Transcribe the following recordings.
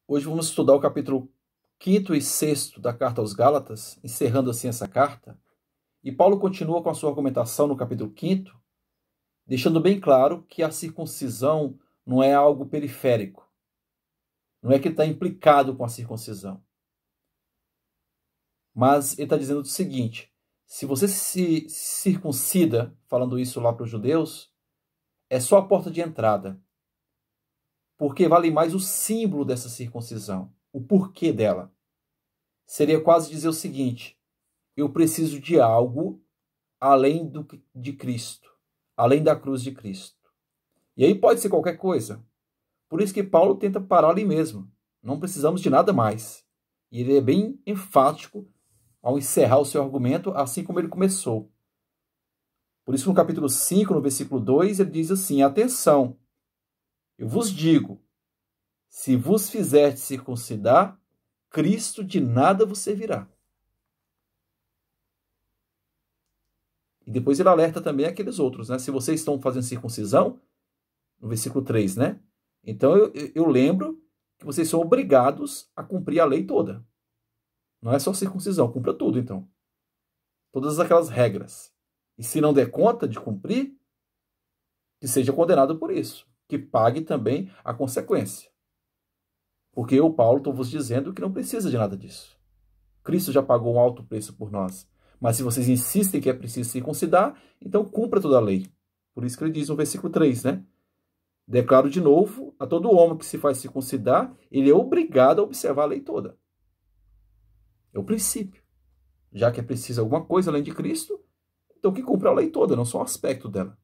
Hoje vamos estudar o capítulo 5º e 6º da carta aos Gálatas, encerrando assim essa carta. E Paulo continua com a sua argumentação no capítulo 5º, deixando bem claro que a circuncisão não é algo periférico. Não é que ele está implicado com a circuncisão. Mas ele está dizendo o seguinte: se você se circuncida, falando isso lá para os judeus, é só a porta de entrada. Porque vale mais o símbolo dessa circuncisão, o porquê dela. Seria quase dizer o seguinte: eu preciso de algo além de Cristo, além da cruz de Cristo. E aí pode ser qualquer coisa. Por isso que Paulo tenta parar ali mesmo. Não precisamos de nada mais. E ele é bem enfático ao encerrar o seu argumento, assim como ele começou. Por isso, no capítulo 5, no versículo 2, ele diz assim: atenção, eu vos digo, se vos fizerdes circuncidar, Cristo de nada vos servirá. E depois ele alerta também aqueles outros, né? Se vocês estão fazendo circuncisão, no versículo 3, né? Então eu lembro que vocês são obrigados a cumprir a lei toda. Não é só circuncisão, cumpra tudo, então. Todas aquelas regras. E se não der conta de cumprir, que seja condenado por isso. Que pague também a consequência. Porque eu, Paulo, estou vos dizendo que não precisa de nada disso. Cristo já pagou um alto preço por nós. Mas se vocês insistem que é preciso circuncidar, então cumpra toda a lei. Por isso que ele diz no versículo 3, né? Declaro de novo, a todo homem que se faz circuncidar, ele é obrigado a observar a lei toda. É o princípio. Já que é preciso alguma coisa além de Cristo, então que cumpra a lei toda, não só um aspecto dela.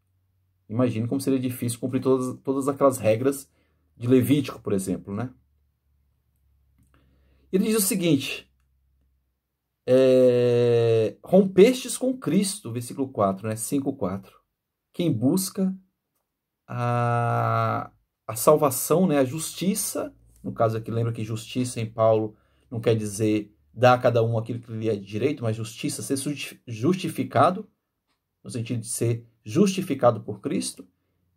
Imagine como seria difícil cumprir todas aquelas regras de Levítico, por exemplo, né? Ele diz o seguinte: rompestes com Cristo, versículo 4, né? 5:4. Quem busca a salvação, né? A justiça, no caso aqui, lembra que justiça em Paulo não quer dizer dar a cada um aquilo que lhe é de direito, mas justiça, ser justificado, no sentido de ser justificado por Cristo.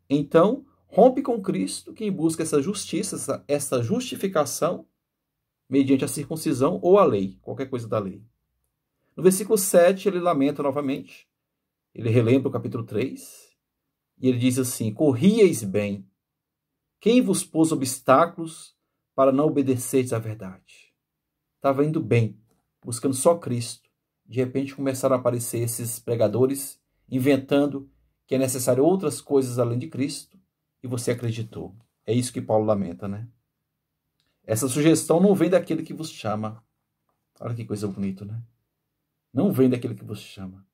Então, rompe com Cristo quem busca essa justiça, essa justificação, mediante a circuncisão ou a lei, qualquer coisa da lei. No versículo 7, ele lamenta novamente, ele relembra o capítulo 3, e ele diz assim: corrieis bem, quem vos pôs obstáculos para não obedecerdes à verdade? Estava indo bem, buscando só Cristo. De repente começaram a aparecer esses pregadores, inventando que é necessário outras coisas além de Cristo, e você acreditou. É isso que Paulo lamenta, né? Essa sugestão não vem daquele que vos chama. Olha que coisa bonita, né? Não vem daquele que vos chama.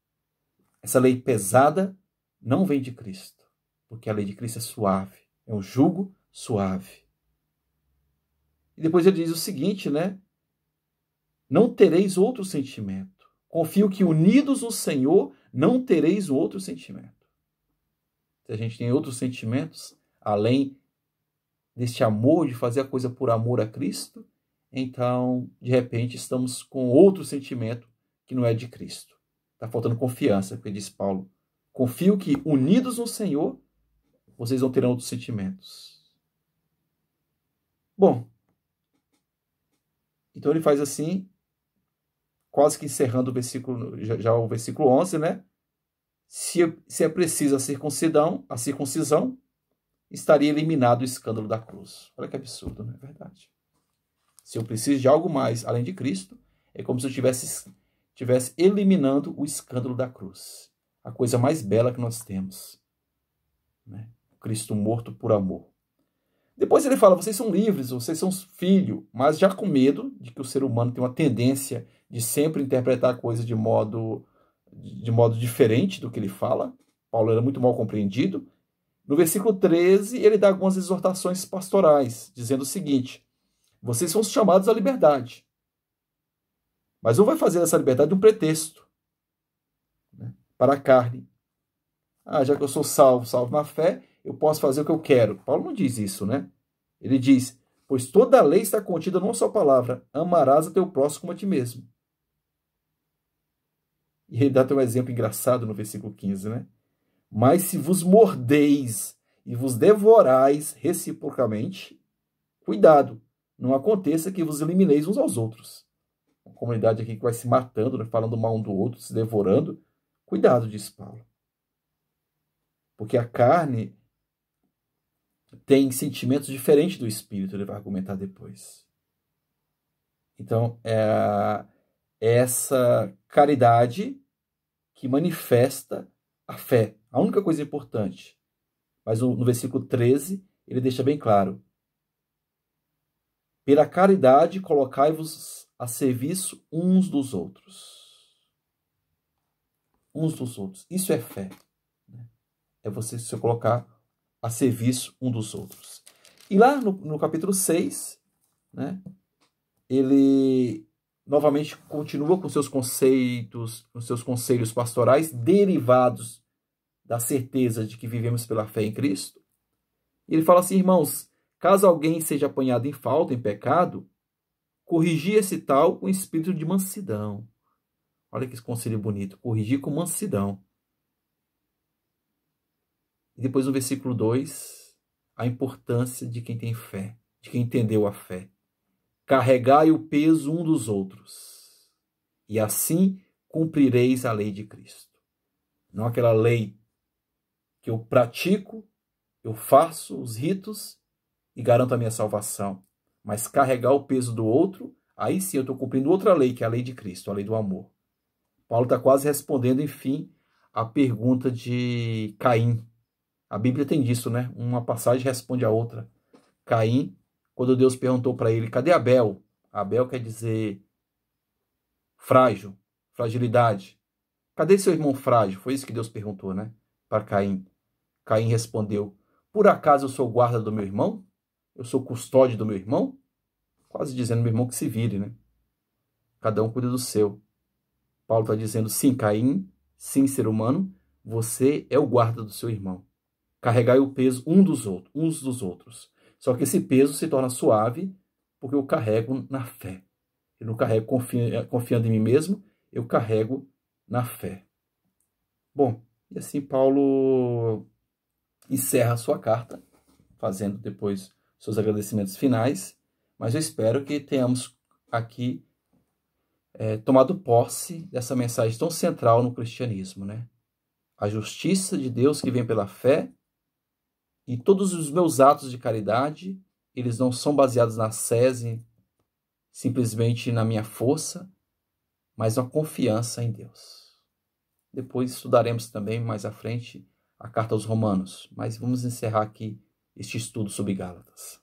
Essa lei pesada não vem de Cristo, porque a lei de Cristo é suave, é um jugo suave. E depois ele diz o seguinte, né? Não tereis outro sentimento. Confio que unidos no Senhor não tereis outro sentimento. Se a gente tem outros sentimentos, além deste amor, de fazer a coisa por amor a Cristo, então, de repente, estamos com outro sentimento que não é de Cristo. Está faltando confiança, porque diz Paulo: confio que unidos no Senhor, vocês não terão outros sentimentos. Bom, então ele faz assim, quase que encerrando o versículo, já o versículo 11, né? Se é preciso a circuncisão, estaria eliminado o escândalo da cruz. Olha que absurdo, não é verdade? Se eu preciso de algo mais além de Cristo, é como se eu estivesse eliminando o escândalo da cruz. A coisa mais bela que nós temos, né? Cristo morto por amor. Depois ele fala: vocês são livres, vocês são filhos, mas já com medo de que o ser humano tem uma tendência de sempre interpretar a coisa de modo diferente do que ele fala. Paulo era muito mal compreendido. No versículo 13, ele dá algumas exortações pastorais, dizendo o seguinte: vocês são chamados à liberdade, mas não vai fazer essa liberdade um pretexto, né, para a carne. Já que eu sou salvo na fé, eu posso fazer o que eu quero. Paulo não diz isso, né? Ele diz: pois toda a lei está contida numa só palavra: amarás a teu próximo como a ti mesmo. E ele dá até um exemplo engraçado no versículo 15, né? Mas se vos mordeis e vos devorais reciprocamente, cuidado, não aconteça que vos elimineis uns aos outros. Uma comunidade aqui que vai se matando, né, falando mal um do outro, se devorando. Cuidado, diz Paulo. Porque a carne tem sentimentos diferentes do espírito, ele vai argumentar depois. Então, é essa caridade que manifesta a fé. A única coisa importante. Mas no versículo 13, ele deixa bem claro. Pela caridade, colocai-vos a serviço uns dos outros. Uns dos outros. Isso é fé. É você se colocar a serviço um dos outros. E lá no capítulo 6, né, ele novamente continua com seus conceitos, com seus conselhos pastorais derivados da certeza de que vivemos pela fé em Cristo. E ele fala assim, irmãos, caso alguém seja apanhado em falta, em pecado, corrigir esse tal com espírito de mansidão. Olha que conselho bonito, corrigir com mansidão. E depois no versículo 2, a importância de quem tem fé, de quem entendeu a fé. Carregai o peso um dos outros, e assim cumprireis a lei de Cristo. Não aquela lei que eu pratico, eu faço os ritos e garanto a minha salvação. Mas carregar o peso do outro, aí sim eu estou cumprindo outra lei, que é a lei de Cristo, a lei do amor. Paulo está quase respondendo, enfim, a pergunta de Caim. A Bíblia tem disso, né? Uma passagem responde a outra. Caim, quando Deus perguntou para ele, cadê Abel? Abel quer dizer frágil, fragilidade. Cadê seu irmão frágil? Foi isso que Deus perguntou, né? Para Caim. Caim respondeu, por acaso eu sou guarda do meu irmão? Eu sou custódio do meu irmão? Quase dizendo meu irmão que se vire, né? Cada um cuida do seu. Paulo está dizendo, sim, Caim, sim, ser humano, você é o guarda do seu irmão. Carregai o peso uns dos outros. Só que esse peso se torna suave porque eu carrego na fé. Eu não carrego confiando em mim mesmo, eu carrego na fé. Bom, e assim Paulo encerra a sua carta, fazendo depois seus agradecimentos finais, mas eu espero que tenhamos aqui tomado posse dessa mensagem tão central no cristianismo, né? A justiça de Deus que vem pela fé. E todos os meus atos de caridade, eles não são baseados na sese, simplesmente na minha força, mas na confiança em Deus. Depois estudaremos também mais à frente a carta aos Romanos, mas vamos encerrar aqui este estudo sobre Gálatas.